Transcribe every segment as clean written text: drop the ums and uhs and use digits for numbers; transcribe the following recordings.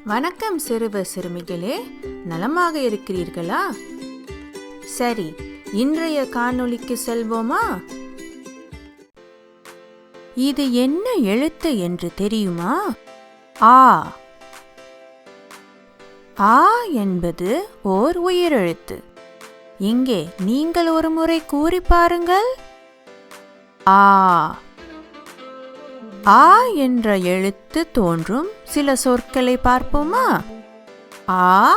வணக்கம் சிறுவ சிறுமிகளே, நலமாக இருக்கிறீர்களா? சரி, இன்றைய காணொளிக்கு செல்வோமா? இது என்ன எழுத்து என்று தெரியுமா? ஆ. ஆ என்பது ஓர் உயிரெழுத்து. இங்கே நீங்கள் ஒரு முறை கூறி பாருங்கள். ஆ. ஆ என்ற எழுத்து தோன்றும் சில சொற்களை பார்ப்போமா? ஆ,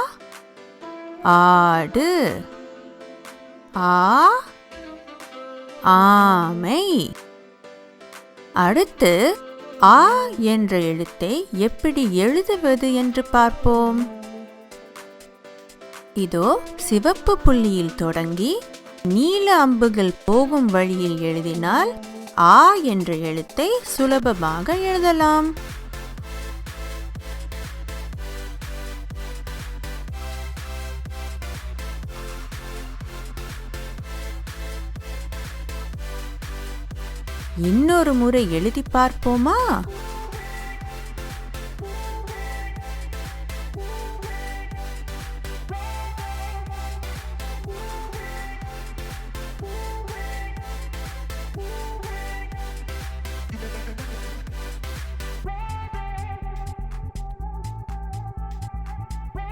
ஆடு. ஆ, ஆமை. அடுத்து ஆ என்ற எழுத்தை எப்படி எழுதுவது என்று பார்ப்போம். இதோ சிவப்பு புள்ளியில் தொடங்கி நீல அம்புகள் போகும் வழியில் எழுதினால் ஆ என்ற எழுத்தை சுலபமாக எழுதலாம். இன்னொரு முறை எழுதி பார்ப்போமா?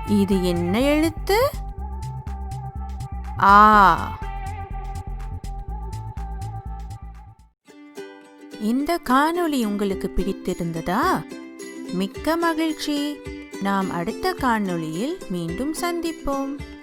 இது என்ன எழுத்து? ஆ. இந்த காணொளி உங்களுக்கு பிடித்திருந்ததா? மிக்க மகிழ்ச்சி. நாம் அடுத்த காணொளியில் மீண்டும் சந்திப்போம்.